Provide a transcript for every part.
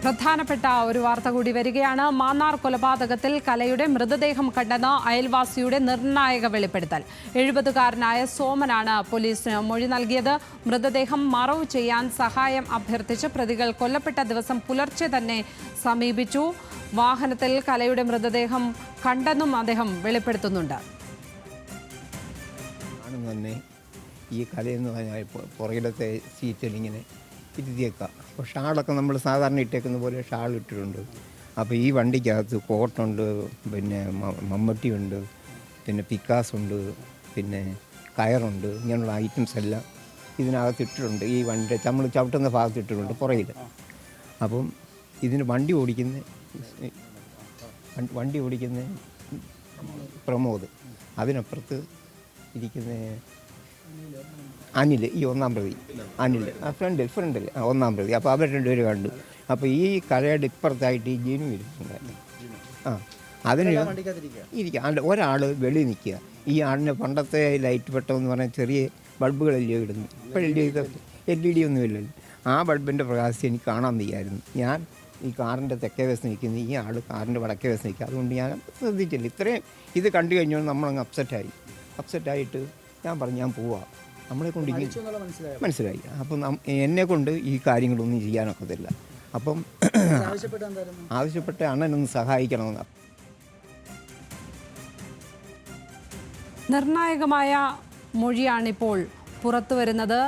പ്രധാനപ്പെട്ട ഒരു വാർത്ത കൂടി വരികയാണ്. മാന്നാർ കൊലപാതകത്തിൽ കലയുടെ മൃതദേഹം കണ്ടെന്ന അയൽവാസിയുടെ നിർണായക വെളിപ്പെടുത്തൽ. 70-കാരനായ സോമനാണ് പോലീസിന് മൊഴി നൽകിയത്. മൃതദേഹം മറവ് ചെയ്യാൻ സഹായം അഭ്യർത്ഥിച്ച് പ്രതികൾ കൊല്ലപ്പെട്ട ദിവസം പുലർച്ചെ തന്നെ സമീപിച്ചു. വാഹനത്തിൽ കലയുടെ മൃതദേഹം കണ്ടെന്നും അദ്ദേഹം വെളിപ്പെടുത്തുന്നുണ്ട്. ഈ കലയെന്ന് പറഞ്ഞാൽ പുറകിലത്തെ സീറ്റിൽ ഇങ്ങനെ ഇരുത്തിയേക്കാം. അപ്പോൾ ഷാളൊക്കെ നമ്മൾ സാധാരണ ഇട്ടേക്കുന്ന പോലെ ഷാൾ ഇട്ടിട്ടുണ്ട്. അപ്പോൾ ഈ വണ്ടിക്കകത്ത് കോട്ടുണ്ട്, പിന്നെ മമ്മട്ടിയുണ്ട്, പിന്നെ പിക്കാസുണ്ട്, പിന്നെ കയറുണ്ട്, ഇങ്ങനെയുള്ള ഐറ്റംസ് എല്ലാം ഇതിനകത്ത് ഇട്ടിട്ടുണ്ട്. ഈ വണ്ടി നമ്മൾ ചവിട്ടുന്ന ഭാഗത്ത് ഇട്ടിട്ടുണ്ട് പുറകിൽ. അപ്പം ഇതിന് വണ്ടി ഓടിക്കുന്ന പ്രമോദ്, അതിനപ്പുറത്ത് ഇരിക്കുന്ന അനിൽ, ഈ ഒന്നാം പ്രതി അനിൽ, ഫ്രണ്ടിൽ ഒന്നാം പ്രതി. അപ്പോൾ അവർ രണ്ടുപേരും കണ്ടു. അപ്പോൾ ഈ കലയുടെ ഇപ്പുറത്തായിട്ട് ഈ ജീനു ഇരിക്കുന്നുണ്ടായിരുന്നു. അതിന് ഇരിക്കുക. ഒരാൾ വെളി നിൽക്കുക. ഈ ആളിന് പണ്ടത്തെ ലൈറ്റ് വെട്ടമെന്ന് പറഞ്ഞാൽ ചെറിയ ബൾബുകളല്ലേ ഇടുന്നു. ഇപ്പോഴല്ലേ ഇത് LED ഒന്നും ഇല്ലല്ലോ. ആ ബൾബിൻ്റെ പ്രകാശം എനിക്ക് കാണാൻ വയ്യായിരുന്നു. ഞാൻ ഈ കാറിൻ്റെ തെക്കേ വശം നിൽക്കുന്നു, ഈ ആൾ കാറിൻ്റെ വടക്കേ വശം നിൽക്കുക. അതുകൊണ്ട് ഞാൻ ശ്രദ്ധിച്ചില്ല. ഇത്രയും ഇത് കണ്ടു കഴിഞ്ഞാൽ നമ്മളങ്ങ് അപ്സെറ്റായിട്ട് ഞാൻ പറഞ്ഞു ഞാൻ പോവാം, നമ്മളെ കൊണ്ട് മനസ്സിലായി. അപ്പം എന്നെ കൊണ്ട് ഈ കാര്യങ്ങളൊന്നും ചെയ്യാനൊക്കത്തില്ല. അപ്പം ആവശ്യപ്പെട്ട അണ്ണനൊന്ന് സഹായിക്കണമെന്ന്. നിർണായകമായ മൊഴിയാണിപ്പോൾ പുറത്തു വരുന്നത്.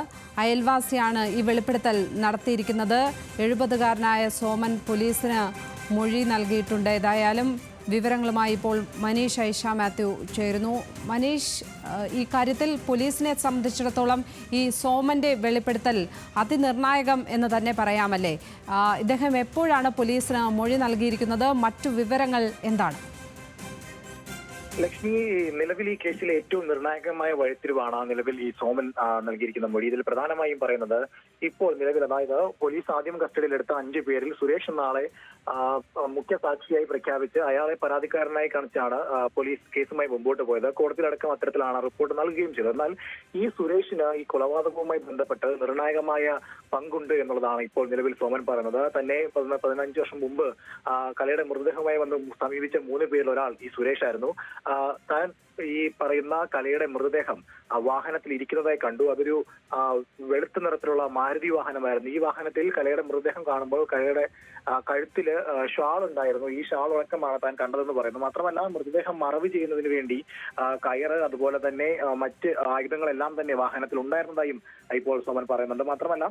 അയൽവാസിയാണ് ഈ വെളിപ്പെടുത്തൽ നടത്തിയിരിക്കുന്നത്. 70-കാരനായ സോമൻ പോലീസിന് മൊഴി നൽകിയിട്ടുണ്ട്. ഏതായാലും വിവരങ്ങളുമായി ഇപ്പോൾ മനീഷ് ഐഷ മാത്യു ചേരുന്നു. മനീഷ്, ഈ കാര്യത്തിൽ പോലീസിനെ സംബന്ധിച്ചിടത്തോളം ഈ സോമന്റെ വെളിപ്പെടുത്തൽ അതിനിർണായകം എന്ന് തന്നെ പറയാമല്ലേ? ഇദ്ദേഹം എപ്പോഴാണ് പോലീസിന് മൊഴി നൽകിയിരിക്കുന്നത്? മറ്റു വിവരങ്ങൾ എന്താണ്? ലക്ഷ്മി, നിലവിൽ ഈ കേസിലെ ഏറ്റവും നിർണായകമായ വഴിത്തിരിവാണ് നിലവിൽ ഈ സോമൻ നൽകിയിരിക്കുന്ന മൊഴി. ഇതിൽ പ്രധാനമായും പറയുന്നത് ഇപ്പോൾ നിലവിൽ, അതായത് പോലീസ് ആദ്യം കസ്റ്റഡിയിലെടുത്ത 5 പേരിൽ സുരേഷ് എന്ന ആളെ മുഖ്യ സാക്ഷിയായി പ്രഖ്യാപിച്ച് അയാളെ പരാതിക്കാരനായി കാണിച്ചാണ് പോലീസ് കേസുമായി മുമ്പോട്ട് പോയത്. കോടതിയിലടക്കം അത്തരത്തിലാണ് റിപ്പോർട്ട് നൽകുകയും ചെയ്തത്. എന്നാൽ ഈ സുരേഷിന് ഈ കൊലപാതകവുമായി ബന്ധപ്പെട്ട് നിർണായകമായ പങ്കുണ്ട് എന്നുള്ളതാണ് ഇപ്പോൾ നിലവിൽ സോമൻ പറയുന്നത്. തന്നെ 15 വർഷം മുമ്പ് കലയുടെ മൃതദേഹമായി വന്ന് സമീപിച്ച 3 പേരിൽ ഒരാൾ ഈ സുരേഷ് ആയിരുന്നു. താൻ ഈ പറയുന്ന കലയുടെ മൃതദേഹം വാഹനത്തിൽ ഇരിക്കുന്നതായി കണ്ടു. അതൊരു വെളുത്ത നിറത്തിലുള്ള മാരുതി വാഹനമായിരുന്നു. ഈ വാഹനത്തിൽ കലയുടെ മൃതദേഹം കാണുമ്പോൾ കലയുടെ കഴുത്തില് ഷാൾ ഉണ്ടായിരുന്നു. ഈ ഷാൾ അടക്കമാണ് താൻ കണ്ടതെന്ന് പറയുന്നു. മാത്രമല്ല, മൃതദേഹം മറവ് ചെയ്യുന്നതിന് വേണ്ടി കയറ്, അതുപോലെ തന്നെ മറ്റ് ആയുധങ്ങളെല്ലാം തന്നെ വാഹനത്തിൽ ഉണ്ടായിരുന്നതായും ഇപ്പോൾ സോമൻ പറയുന്നുണ്ട്. മാത്രമല്ല,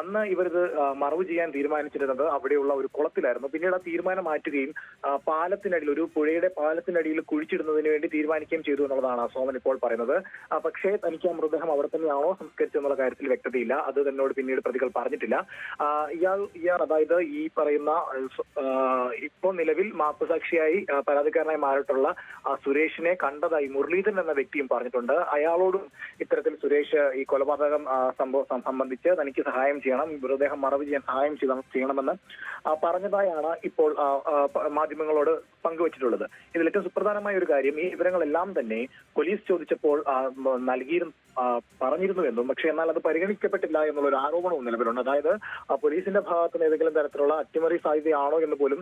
അന്ന് ഇവരിത് മറവ് ചെയ്യാൻ തീരുമാനിച്ചിരുന്നത് അവിടെയുള്ള ഒരു കുളത്തിലായിരുന്നു. പിന്നീട് ആ തീരുമാനം മാറ്റുകയും പാലത്തിനടിയിൽ, ഒരു പുഴയുടെ പാലത്തിനടിയിൽ കുഴിച്ചിടുന്നതിന് വേണ്ടി തീരുമാനിക്കുകയും ചെയ്തു എന്നുള്ളതാണ് സോമൻ ഇപ്പോൾ പറയുന്നത്. പക്ഷേ തനിക്ക് ആ മൃതദേഹം അവിടെ തന്നെയാണോ സംസ്കരിച്ചെന്നുള്ള കാര്യത്തിൽ വ്യക്തതയില്ല. അത് തന്നോട് പിന്നീട് പ്രതികൾ പറഞ്ഞിട്ടില്ല. ഇയാൾ അതായത് ഈ പറയുന്ന ഇപ്പോൾ നിലവിൽ മാപ്പുസാക്ഷിയായി പരാതിക്കാരനായി മാറിയിട്ടുള്ള സുരേഷിനെ കണ്ടതായി മുരളീധരൻ എന്ന വ്യക്തിയും പറഞ്ഞിട്ടുണ്ട്. അയാളോടും ഇത്തരത്തിൽ സുരേഷ് ഈ കൊലപാതകം സംബന്ധിച്ച് തനിക്ക് സഹായം ചെയ്യണം, മൃതദേഹം മറവ് ചെയ്യാൻ സഹായം ചെയ്യണമെന്ന് പറഞ്ഞതായാണ് ഇപ്പോൾ മാധ്യമങ്ങളോട് പങ്കുവച്ചിട്ടുള്ളത്. ഇതിൽ ഏറ്റവും സുപ്രധാനമായ ഒരു കാര്യം, ഈ വിവരങ്ങളെല്ലാം തന്നെ പോലീസ് ചോദിച്ചപ്പോൾ പറഞ്ഞിരുന്നുവെന്നും, പക്ഷേ എന്നാൽ അത് പരിഗണിക്കപ്പെട്ടില്ല എന്നുള്ളൊരു ആരോപണവും നിലവിലുണ്ട്. അതായത് പോലീസിന്റെ ഭാഗത്ത് നിന്ന് ഏതെങ്കിലും തരത്തിലുള്ള അട്ടിമറി സാധ്യതയാണോ എന്ന് പോലും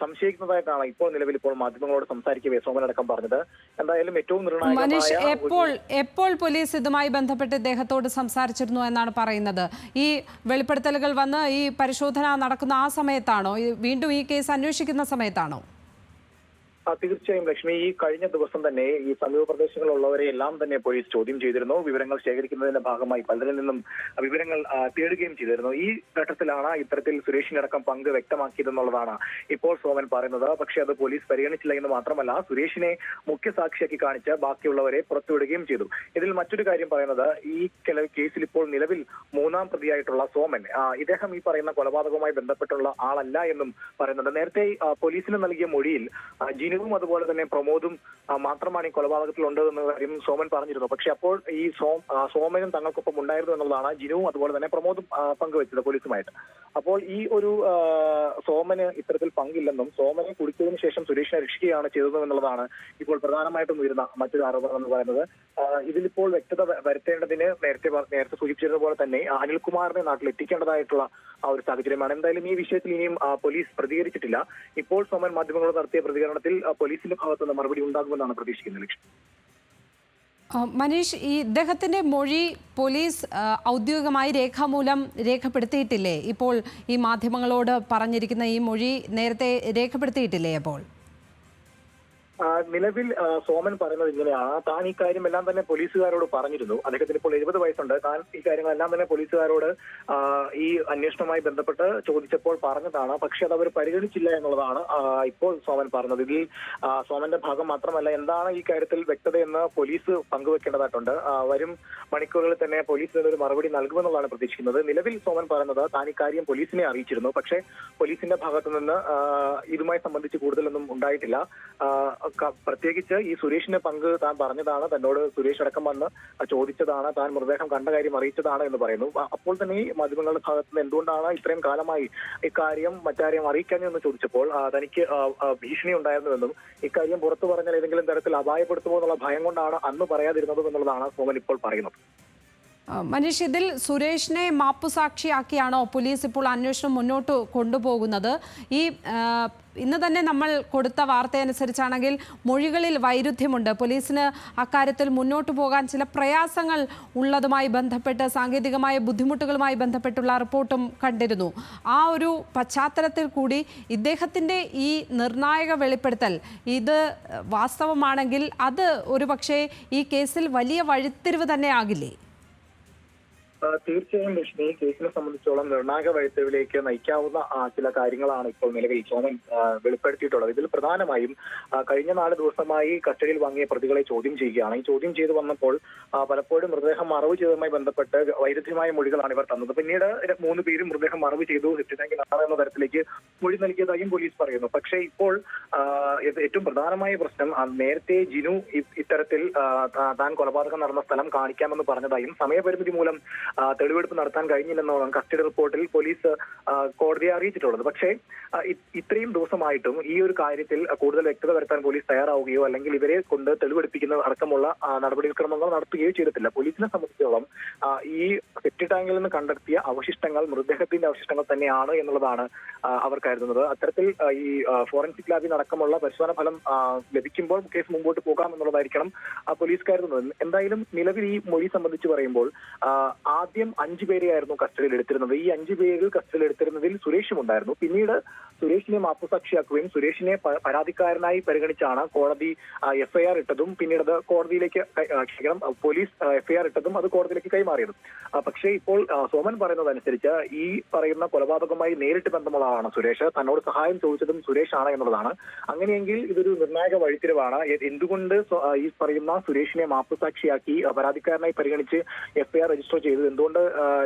സംശയിക്കുന്നതായിട്ടാണ് ഇപ്പോൾ നിലവിൽ പോലീസ് സംസാരിക്കവേ സോമനടക്കം പറഞ്ഞത്. എന്തായാലും ഏറ്റവും നിർണായകമായ എപ്പോൾ പോലീസ് ഇതുമായി ബന്ധപ്പെട്ട് ഇദ്ദേഹത്തോട് സംസാരിച്ചിരുന്നു എന്നാണ് പറയുന്നത്? ഈ വെളിപ്പെടുത്തലുകൾ വന്ന് ഈ പരിശോധന നടക്കുന്ന ആ സമയത്താണോ? വീണ്ടും ഈ കേസ് അന്വേഷിക്കുന്ന സമയത്താണോ? തീർച്ചയായും ലക്ഷ്മി, ഈ കഴിഞ്ഞ ദിവസം തന്നെ ഈ സമീപ പ്രദേശങ്ങളിലുള്ളവരെ എല്ലാം തന്നെ പോലീസ് ചോദ്യം ചെയ്തിരുന്നു. വിവരങ്ങൾ ശേഖരിക്കുന്നതിന്റെ ഭാഗമായി പലരിൽ നിന്നും വിവരങ്ങൾ തേടുകയും ചെയ്തിരുന്നു. ഈ ഘട്ടത്തിലാണ് ഇത്തരത്തിൽ സുരേഷിനടക്കം പങ്ക് വ്യക്തമാക്കിയതെന്നുള്ളതാണ് ഇപ്പോൾ സോമൻ പറയുന്നത്. പക്ഷേ അത് പോലീസ് പരിഗണിച്ചില്ല എന്ന് മാത്രമല്ല, സുരേഷിനെ മുഖ്യ സാക്ഷിയാക്കി കാണിച്ച് ബാക്കിയുള്ളവരെ പുറത്തുവിടുകയും ചെയ്തു. ഇതിൽ മറ്റൊരു കാര്യം പറയുന്നത്, ഈ കേസിൽ ഇപ്പോൾ നിലവിൽ 3-ാം പ്രതിയായിട്ടുള്ള സോമൻ, ഇദ്ദേഹം ഈ പറയുന്ന കൊലപാതകവുമായി ബന്ധപ്പെട്ടുള്ള ആളല്ല എന്നും പറയുന്നുണ്ട്. നേരത്തെ പോലീസിന് നൽകിയ മൊഴിയിൽ ജിനുവും അതുപോലെ തന്നെ പ്രമോദും മാത്രമാണ് ഈ കൊലപാതകത്തിൽ ഉണ്ടെന്ന കാര്യം സോമൻ പറഞ്ഞിരുന്നു. പക്ഷെ അപ്പോൾ ഈ സോമനും തങ്ങൾക്കൊപ്പം ഉണ്ടായിരുന്നു എന്നുള്ളതാണ് ജിനുവും അതുപോലെ തന്നെ പ്രമോദും പങ്കുവെച്ചത് പോലീസുമായിട്ട്. അപ്പോൾ ഈ ഒരു സോമന് ഇത്തരത്തിൽ പങ്കില്ലെന്നും സോമനെ കുടിച്ചതിന് ശേഷം സുരേഷിനെ രക്ഷിക്കുകയാണ് ചെയ്തതെന്നുള്ളതാണ് ഇപ്പോൾ പ്രധാനമായിട്ടും ഉയരുന്ന മറ്റൊരു ആരോപണം എന്ന് പറയുന്നത്. ഇതിലിപ്പോൾ വ്യക്തത വരുത്തേണ്ടതിന് നേരത്തെ സൂചിപ്പിച്ചത് പോലെ തന്നെ അനിൽകുമാറിനെ നാട്ടിൽ എത്തിക്കേണ്ടതായിട്ടുള്ള ആ ഒരു സാഹചര്യമാണ്. എന്തായാലും ഈ വിഷയത്തിൽ ഇനിയും പോലീസ് പ്രതികരിച്ചിട്ടില്ല. ഇപ്പോൾ സോമൻ മാധ്യമങ്ങളോട് നടത്തിയ പ്രതികരണത്തിൽ പോലീസിന്റെ ഭാഗത്തുനിന്ന് മറുപടി ഉണ്ടാകുമെന്നാണ് പ്രതീക്ഷിക്കുന്നത്. ലക്ഷ്യം മനീഷ്, ഈ ഇദ്ദേഹത്തിന്റെ മൊഴി പോലീസ് ഔദ്യോഗികമായി രേഖാമൂലം രേഖപ്പെടുത്തിയിട്ടില്ലേ? ഇപ്പോൾ ഈ മാധ്യമങ്ങളോട് പറഞ്ഞിരിക്കുന്ന ഈ മൊഴി നേരത്തെ രേഖപ്പെടുത്തിയിട്ടില്ലേ? അപ്പോൾ നിലവിൽ സോമൻ പറയുന്നത് ഇങ്ങനെയാണ്. താൻ ഈ കാര്യമെല്ലാം തന്നെ പോലീസുകാരോട് പറഞ്ഞിരുന്നു. അദ്ദേഹത്തിന് ഇപ്പോൾ 70 വയസ്സുണ്ട്. താൻ ഈ കാര്യങ്ങളെല്ലാം തന്നെ പോലീസുകാരോട് ഈ അന്വേഷണവുമായി ബന്ധപ്പെട്ട് ചോദിച്ചപ്പോൾ പറഞ്ഞതാണ്. പക്ഷെ അത് അവർ പരിഗണിച്ചില്ല എന്നുള്ളതാണ് ഇപ്പോൾ സോമൻ പറഞ്ഞത്. ഇതിൽ സോമന്റെ ഭാഗം മാത്രമല്ല, എന്താണ് ഈ കാര്യത്തിൽ വ്യക്തതയെന്ന് പോലീസ് പങ്കുവെക്കേണ്ടതായിട്ടുണ്ട്. വരും മണിക്കൂറുകളിൽ തന്നെ പോലീസിന് ഒരു മറുപടി നൽകുമെന്നുള്ളതാണ് പ്രതീക്ഷിക്കുന്നത്. നിലവിൽ സോമൻ പറയുന്നത് താൻ ഈ കാര്യം പോലീസിനെ അറിയിച്ചിരുന്നു. പക്ഷേ പോലീസിന്റെ ഭാഗത്തു നിന്ന് ഇതുമായി സംബന്ധിച്ച് കൂടുതലൊന്നും ഉണ്ടായിട്ടില്ല. പ്രത്യേകിച്ച് ഈ സുരേഷിന്റെ പങ്ക് താൻ പറഞ്ഞതാണ്. തന്നോട് സുരേഷ് അടക്കം വന്ന് ചോദിച്ചതാണ്, താൻ മൃതദേഹം കണ്ട കാര്യം അറിയിച്ചതാണ് എന്ന് പറയുന്നു. അപ്പോൾ തന്നെ ഈ മാധ്യമങ്ങളുടെ ഭാഗത്ത് നിന്ന് എന്തുകൊണ്ടാണ് ഇത്രയും കാലമായി ഇക്കാര്യം മറ്റാരെയും അറിയിക്കാനെന്ന് ചോദിച്ചപ്പോൾ തനിക്ക് ഭീഷണി ഉണ്ടായിരുന്നുവെന്നും ഇക്കാര്യം പുറത്തു പറഞ്ഞാൽ ഏതെങ്കിലും തരത്തിൽ അപായപ്പെടുത്തുമോ എന്നുള്ള ഭയം കൊണ്ടാണ് അന്ന് പറയാതിരുന്നതും എന്നുള്ളതാണ് സോമൻ ഇപ്പോൾ പറയുന്നത്. മനീഷ്, ഇതിൽ സുരേഷിനെ മാപ്പുസാക്ഷിയാക്കിയാണോ പോലീസ് ഇപ്പോൾ അന്വേഷണം മുന്നോട്ട് കൊണ്ടുപോകുന്നത്? ഈ ഇന്ന് തന്നെ നമ്മൾ കൊടുത്ത വാർത്തയനുസരിച്ചാണെങ്കിൽ മൊഴികളിൽ വൈരുദ്ധ്യമുണ്ട്. പോലീസിന് അക്കാര്യത്തിൽ മുന്നോട്ട് പോകാൻ ചില പ്രയാസങ്ങൾ ഉള്ളതുമായി ബന്ധപ്പെട്ട് സാങ്കേതികമായ ബുദ്ധിമുട്ടുകളുമായി ബന്ധപ്പെട്ടുള്ള റിപ്പോർട്ടും കണ്ടിരുന്നു. ആ ഒരു പശ്ചാത്തലത്തിൽ കൂടി ഇദ്ദേഹത്തിൻ്റെ ഈ നിർണായക വെളിപ്പെടുത്തൽ ഇത് വാസ്തവമാണെങ്കിൽ അത് ഒരുപക്ഷേ ഈ കേസിൽ വലിയ വഴിത്തിരിവ് തന്നെ ആകില്ലേ? തീർച്ചയായും ലക്ഷ്മി, ഈ കേസിനെ സംബന്ധിച്ചോളം നിർണായക വഴിത്തിരിവിലേക്ക് നയിക്കാവുന്ന ചില കാര്യങ്ങളാണ് ഇപ്പോൾ നിലവിൽ സോമൻ വെളിപ്പെടുത്തിയിട്ടുള്ളത്. ഇതിൽ പ്രധാനമായും കഴിഞ്ഞ 4 ദിവസമായി കസ്റ്റഡിയിൽ വാങ്ങിയ പ്രതികളെ ചോദ്യം ചെയ്യുകയാണ്. ഈ ചോദ്യം ചെയ്തു വന്നപ്പോൾ പലപ്പോഴും മൃതദേഹം മറവ് ചെയ്തതുമായി ബന്ധപ്പെട്ട് വൈരുദ്ധ്യമായ മൊഴികളാണ് ഇവർ തന്നത്. പിന്നീട് 3 പേരും മൃതദേഹം മറവ് ചെയ്തു ാണ് എന്ന തരത്തിലേക്ക് മൊഴി നൽകിയതായും പോലീസ് പറയുന്നു. പക്ഷേ ഇപ്പോൾ ഏറ്റവും പ്രധാനമായ പ്രശ്നം, നേരത്തെ ജിനു ഇത്തരത്തിൽ താൻ കൊലപാതകം നടന്ന സ്ഥലം കാണിക്കാമെന്ന് പറഞ്ഞതായും സമയപരിമിതി മൂലം തെളിവെടുപ്പ് നടത്താൻ കഴിഞ്ഞില്ലെന്നാണ് കസ്റ്റഡി റിപ്പോർട്ടിൽ പോലീസ് കോടതിയെ അറിയിച്ചിട്ടുള്ളത്. പക്ഷേ ഇത്രയും ദിവസമായിട്ടും ഈ ഒരു കാര്യത്തിൽ കൂടുതൽ വ്യക്തത വരുത്താൻ പോലീസ് തയ്യാറാവുകയോ അല്ലെങ്കിൽ ഇവരെ കൊണ്ട് തെളിവെടുപ്പിക്കുന്ന അടക്കമുള്ള നടപടിക്രമങ്ങൾ നടത്തുകയോ ചെയ്തിട്ടില്ല. പോലീസിനെ സംബന്ധിച്ചിടത്തോളം ഈ സെപ്റ്റി ടാങ്കിൽ നിന്ന് കണ്ടെത്തിയ അവശിഷ്ടങ്ങൾ മൃതദേഹത്തിന്റെ അവശിഷ്ടങ്ങൾ തന്നെയാണ് എന്നുള്ളതാണ് അവർ കരുതുന്നത്. അത്തരത്തിൽ ഈ ഫോറൻസിക് ലാബിൽ അടക്കമുള്ള പരിശോധന ഫലം ലഭിക്കുമ്പോൾ കേസ് മുമ്പോട്ട് പോകാം എന്നുള്ളതായിരിക്കണം പോലീസ് കരുതുന്നത്. എന്തായാലും നിലവിൽ ഈ മൊഴി സംബന്ധിച്ച് പറയുമ്പോൾ ആദ്യം 5 പേരെയായിരുന്നു കസ്റ്റഡിയിൽ എടുത്തിരുന്നത്. ഈ 5 പേരിൽ കസ്റ്റഡിയിൽ എടുത്തിരുന്നതിൽ സുരേഷും ഉണ്ടായിരുന്നു. പിന്നീട് സുരേഷിനെ മാപ്പുസാക്ഷിയാക്കുകയും സുരേഷിനെ പരാതിക്കാരനായി പരിഗണിച്ചാണ് കോടതി FIR ഇട്ടതും പിന്നീട് അത് കോടതിയിലേക്ക് പോലീസ് FIR ഇട്ടതും അത് കോടതിയിലേക്ക് കൈമാറിയതും. പക്ഷേ ഇപ്പോൾ സോമൻ പറയുന്നതനുസരിച്ച് ഈ പറയുന്ന കൊലപാതകവുമായി നേരിട്ട് ബന്ധമുള്ളതാണ് സുരേഷ്. തന്നോട് സഹായം ചോദിച്ചതും സുരേഷാണ് എന്നുള്ളതാണ്. അങ്ങനെയെങ്കിൽ ഇതൊരു നിർണായക വഴിത്തിരിവാണ്. എന്തുകൊണ്ട് ഈ പറയുന്ന സുരേഷിനെ മാപ്പുസാക്ഷിയാക്കി പരാതിക്കാരനായി പരിഗണിച്ച് FIR രജിസ്റ്റർ ചെയ്തത്, എന്തുകൊണ്ട്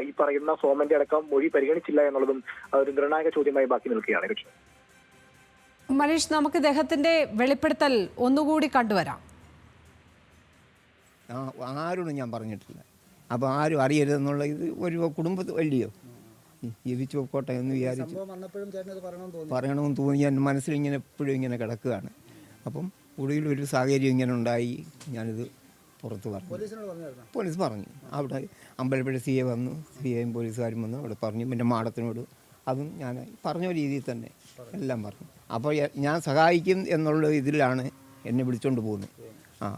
ഈ പറയുന്ന സോമന്റെ അടക്കം മൊഴി പരിഗണിച്ചില്ല എന്നുള്ളതും ഒരു നിർണായക ചോദ്യമായി ബാക്കി നിൽക്കുകയാണ്. മനീഷ്, നമുക്ക് ഇദ്ദേഹത്തിന്റെ വെളിപ്പെടുത്തൽ ഒന്നുകൂടി കണ്ടുവരാം. ആരോടും ഞാൻ പറഞ്ഞിട്ടില്ല. അപ്പോൾ ആരും അറിയരുതെന്നുള്ള ഇത് ഒരു കുടുംബത്തിൽ വലിയോ ജീവിച്ചു പോക്കോട്ടെ എന്ന് വിചാരിച്ചു പറയണമെന്ന് തോന്നി. ഞാൻ മനസ്സിലിങ്ങനെ എപ്പോഴും ഇങ്ങനെ കിടക്കുകയാണ്. അപ്പം ഒടുവിലൊരു സാഹചര്യം ഇങ്ങനെ ഉണ്ടായി. ഞാനിത് പുറത്ത് പറഞ്ഞു. പോലീസ് പറഞ്ഞു. അവിടെ അമ്പലപ്പുഴ CA വന്നു, CAയും പോലീസുകാരും വന്നു അവിടെ പറഞ്ഞു. പിന്നെ മാഡത്തിനോട് അതും ഞാൻ പറഞ്ഞ രീതിയിൽ തന്നെ എല്ലാം പറഞ്ഞു. അപ്പോൾ ഞാൻ സഹായിക്കും എന്നുള്ള ഇതിലാണ് എന്നെ വിളിച്ചുകൊണ്ട് പോകുന്നത്.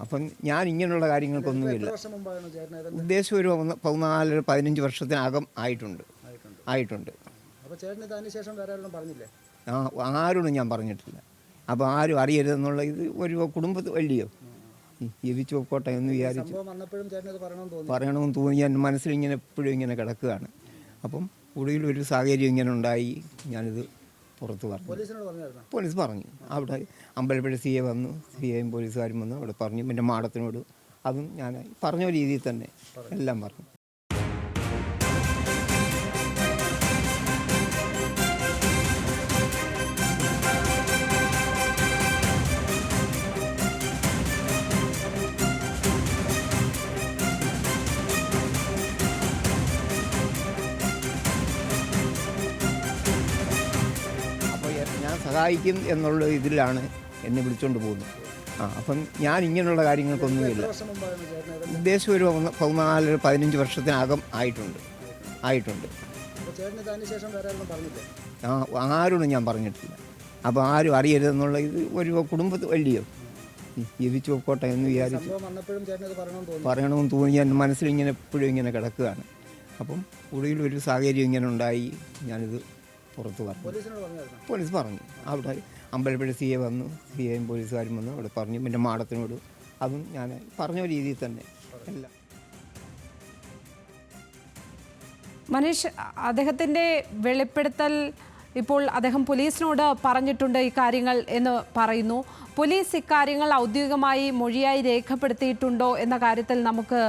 അപ്പം ഞാൻ ഇങ്ങനെയുള്ള കാര്യങ്ങൾക്കൊന്നുമില്ല. ഉദ്ദേശം ഒരു 14-15 വർഷത്തിനകം ആയിട്ടുണ്ട്. ആരോടും ഞാൻ പറഞ്ഞിട്ടില്ല. അപ്പോൾ ആരും അറിയരുതെന്നുള്ള ഇത് ഒരു കുടുംബത്തിൽ വലിയോ ജീവിച്ചു പോക്കോട്ടെ എന്ന് വിചാരിച്ചു പറയണമെന്ന് തോന്നി. ഞാൻ മനസ്സിലിങ്ങനെ എപ്പോഴും ഇങ്ങനെ കിടക്കുകയാണ്. അപ്പം ഒടുവിലൊരു സാഹചര്യം ഇങ്ങനെ ഉണ്ടായി. ഞാനിത് പുറത്ത് പറഞ്ഞു. പോലീസ് പറഞ്ഞു. അവിടെ അമ്പലപ്പുഴ CA വന്നു, CAയും പോലീസുകാരും വന്നു അവിടെ പറഞ്ഞു. പിന്നെ മാഡത്തിനോട് അതും ഞാൻ പറഞ്ഞ രീതിയിൽ തന്നെ എല്ലാം പറഞ്ഞു. സഹായിക്കും എന്നുള്ള ഇതിലാണ് എന്നെ വിളിച്ചുകൊണ്ട് പോകുന്നത്. അപ്പം ഞാൻ ഇങ്ങനെയുള്ള കാര്യങ്ങൾക്കൊന്നുമില്ല. ഉദ്ദേശം ഒരു 14-15 വർഷത്തിനകം ആയിട്ടുണ്ട്. ആരോടും ഞാൻ പറഞ്ഞിട്ടില്ല. അപ്പോൾ ആരും അറിയരുതെന്നുള്ള ഇത് ഒരു കുടുംബത്തിൽ വലിയോ ജീവിച്ചു പോക്കോട്ടെ എന്ന് വിചാരിച്ചു പറയണമെന്ന് തോന്നി. എൻ്റെ മനസ്സിലിങ്ങനെ എപ്പോഴും ഇങ്ങനെ കിടക്കുകയാണ്. അപ്പം ഒടുവിലൊരു സാഹചര്യം ഇങ്ങനെ ഉണ്ടായി. ഞാനിത് പുറത്ത് പറഞ്ഞു. പോലീസ് പറഞ്ഞു. അവിടെ അമ്പലപ്പുഴ CA വന്നു, CAയും പോലീസുകാരും വന്നു അവിടെ പറഞ്ഞു. പിന്നെ മാഡത്തിനോട് അതും ഞാൻ പറഞ്ഞ രീതിയിൽ തന്നെ എല്ലാം. മനീഷ്, അദ്ദേഹത്തിൻ്റെ വെളിപ്പെടുത്തൽ ഇപ്പോൾ അദ്ദേഹം പോലീസിനോട് പറഞ്ഞിട്ടുണ്ട് ഇക്കാര്യങ്ങൾ എന്ന് പറയുന്നു. പോലീസ് ഇക്കാര്യങ്ങൾ ഔദ്യോഗികമായി മൊഴിയായി രേഖപ്പെടുത്തിയിട്ടുണ്ടോ എന്ന കാര്യത്തിൽ നമുക്ക്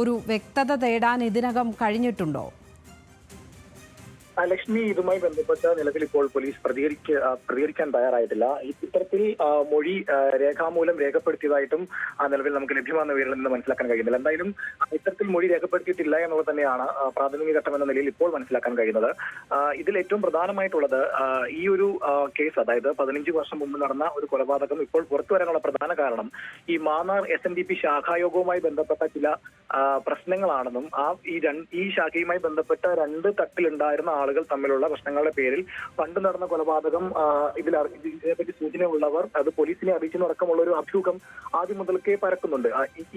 ഒരു വ്യക്തത തേടാൻ ഇതിനകം കഴിഞ്ഞിട്ടുണ്ടോ? ലക്ഷ്മി, ഇതുമായി ബന്ധപ്പെട്ട നിലവിൽ ഇപ്പോൾ പോലീസ് പ്രതികരിക്കാൻ തയ്യാറായിട്ടില്ല. ഇത്തരത്തിൽ മൊഴി രേഖാമൂലം രേഖപ്പെടുത്തിയതായിട്ടും നിലവിൽ നമുക്ക് ലഭ്യമാകുന്ന വിവരങ്ങളിൽ നിന്ന് മനസ്സിലാക്കാൻ കഴിയുന്നില്ല. എന്തായാലും ഇത്തരത്തിൽ മൊഴി രേഖപ്പെടുത്തിയിട്ടില്ല എന്നുള്ളത് തന്നെയാണ് പ്രാഥമിക ഘട്ടം എന്ന നിലയിൽ ഇപ്പോൾ മനസ്സിലാക്കാൻ കഴിയുന്നത്. ഇതിൽ ഏറ്റവും പ്രധാനമായിട്ടുള്ളത് ഈ ഒരു കേസ്, അതായത് 15 വർഷം മുമ്പ് നടന്ന ഒരു കൊലപാതകം ഇപ്പോൾ പുറത്തു വരാനുള്ള പ്രധാന കാരണം ഈ മാന്നാർ SNDP ശാഖായോഗവുമായി ബന്ധപ്പെട്ട ചില പ്രശ്നങ്ങളാണെന്നും ഈ ശാഖയുമായി ബന്ധപ്പെട്ട 2 തട്ടിലുണ്ടായിരുന്ന ആളുകൾ തമ്മിലുള്ള പ്രശ്നങ്ങളുടെ പേരിൽ പണ്ട് നടന്ന കൊലപാതകം ഇതിനെപ്പറ്റി സൂചനയുള്ളവർ അത് പോലീസിനെ അറിയിച്ചെന്നടക്കമുള്ള ഒരു അഭ്യൂഹം ആദ്യം മുതൽക്കേ പരക്കുന്നുണ്ട്.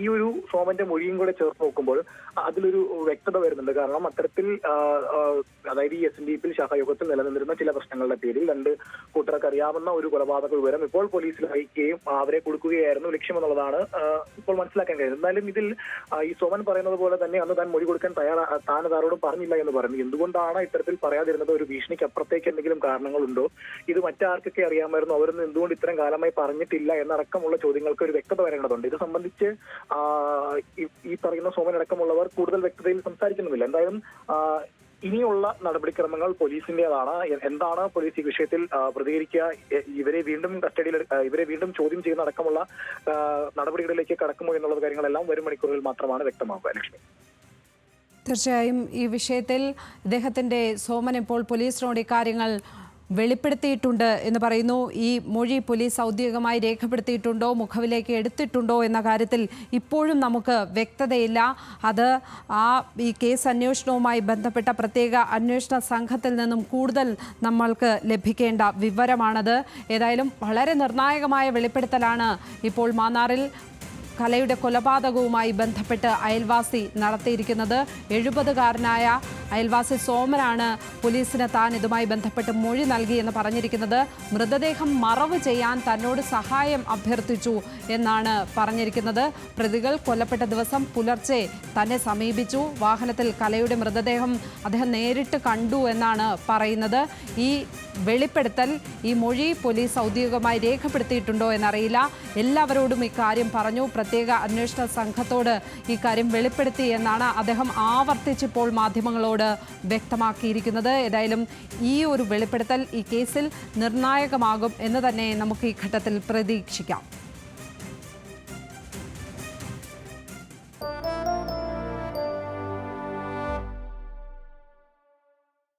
ഈ ഒരു സോമന്റെ മൊഴിയും കൂടെ ചേർത്ത് നോക്കുമ്പോൾ അതിലൊരു വ്യക്തത വരുന്നുണ്ട്. കാരണം അത്തരത്തിൽ അതായത് ഈ SNDP ശാഖായോഗത്തിൽ നിലനിന്നിരുന്ന ചില പ്രശ്നങ്ങളുടെ പേരിൽ 2 കൂട്ടർക്ക് അറിയാവുന്ന ഒരു കൊലപാതക വിവരം ഇപ്പോൾ പോലീസിൽ അറിയിക്കുകയും അവരെ കൊടുക്കുകയായിരുന്നു ലക്ഷ്യമെന്നുള്ളതാണ് ഇപ്പോൾ മനസ്സിലാക്കാൻ കഴിയുന്നത്. എന്നാലും ഇതിൽ ഈ സോമൻ പറയുന്നത് പോലെ തന്നെ അന്ന് താൻ മൊഴി കൊടുക്കാൻ താൻ ആരോടും പറഞ്ഞില്ല എന്ന് പറഞ്ഞു. എന്തുകൊണ്ടാണ് ഇത്തരത്തിൽ പറയാതിരുന്നത്? ഒരു ഭീഷണിക്ക് അപ്പുറത്തേക്ക് എന്തെങ്കിലും കാരണങ്ങളുണ്ടോ? ഇത് മറ്റാർക്കൊക്കെ അറിയാമായിരുന്നു? അവരൊന്നും എന്തുകൊണ്ട് ഇത്രയും കാലമായി പറഞ്ഞിട്ടില്ല എന്നടക്കമുള്ള ചോദ്യങ്ങൾക്ക് ഒരു വ്യക്തത വരേണ്ടതുണ്ട്. ഇത് സംബന്ധിച്ച് ഈ പറയുന്ന സോമൻ അടക്കമുള്ളവർ കൂടുതൽ വ്യക്തതയിൽ സംസാരിക്കുന്നുമില്ല. എന്തായാലും ഇനിയുള്ള നടപടിക്രമങ്ങൾ പോലീസിന്റേതാണ്. എന്താണ് പോലീസ് ഈ വിഷയത്തിൽ പ്രതികരിക്കുക, ഇവരെ വീണ്ടും ചോദ്യം ചെയ്യുന്ന അടക്കമുള്ള നടപടികളിലേക്ക് കടക്കുമോ എന്നുള്ള കാര്യങ്ങളെല്ലാം വരും മണിക്കൂറുകളിൽ മാത്രമാണ് വ്യക്തമാകുക. ലക്ഷ്മി, തീർച്ചയായും ഈ വിഷയത്തിൽ ഇദ്ദേഹത്തിൻ്റെ സോമൻ ഇപ്പോൾ പോലീസിനോട് ഇക്കാര്യങ്ങൾ വെളിപ്പെടുത്തിയിട്ടുണ്ട് എന്ന് പറയുന്നു. ഈ മൊഴി പോലീസ് ഔദ്യോഗികമായി രേഖപ്പെടുത്തിയിട്ടുണ്ടോ, മുഖവിലേക്ക് എടുത്തിട്ടുണ്ടോ എന്ന കാര്യത്തിൽ ഇപ്പോഴും നമുക്ക് വ്യക്തതയില്ല. അത് ഈ കേസ് അന്വേഷണവുമായി ബന്ധപ്പെട്ട പ്രത്യേക അന്വേഷണ സംഘത്തിൽ നിന്നും കൂടുതൽ നമ്മൾക്ക് ലഭിക്കേണ്ട വിവരമാണത്. ഏതായാലും വളരെ നിർണായകമായ വെളിപ്പെടുത്തലാണ് ഇപ്പോൾ മാന്നാറിൽ കലയുടെ കൊലപാതകവുമായി ബന്ധപ്പെട്ട് അയൽവാസി നടത്തിയിരിക്കുന്നത്. 70-കാരനായ അയൽവാസി സോമനാണ് പോലീസിന് താൻ ഇതുമായി ബന്ധപ്പെട്ട് മൊഴി നൽകിയെന്ന് പറഞ്ഞിരിക്കുന്നത്. മൃതദേഹം മറവ് ചെയ്യാൻ തന്നോട് സഹായം അഭ്യർത്ഥിച്ചു എന്നാണ് പറഞ്ഞിരിക്കുന്നത്. പ്രതികൾ കൊല്ലപ്പെട്ട ദിവസം പുലർച്ചെ തന്നെ സമീപിച്ചു. വാഹനത്തിൽ കലയുടെ മൃതദേഹം അദ്ദേഹം നേരിട്ട് കണ്ടു എന്നാണ് പറയുന്നത്. ഈ വെളിപ്പെടുത്തൽ, ഈ മൊഴി പോലീസ് ഔദ്യോഗികമായി രേഖപ്പെടുത്തിയിട്ടുണ്ടോ എന്നറിയില്ല. എല്ലാവരോടും ഇക്കാര്യം പറഞ്ഞു. പ്രത്യേക അന്വേഷണ സംഘത്തോട് ഈ കാര്യം വെളിപ്പെടുത്തി എന്നാണ് അദ്ദേഹം ആവർത്തിച്ചിപ്പോൾ മാധ്യമങ്ങളോട് വ്യക്തമാക്കിയിരിക്കുന്നത്. ഏതായാലും ഈ ഒരു വെളിപ്പെടുത്തൽ ഈ കേസിൽ നിർണായകമാകും എന്ന് തന്നെ നമുക്ക് ഈ ഘട്ടത്തിൽ പ്രതീക്ഷിക്കാം.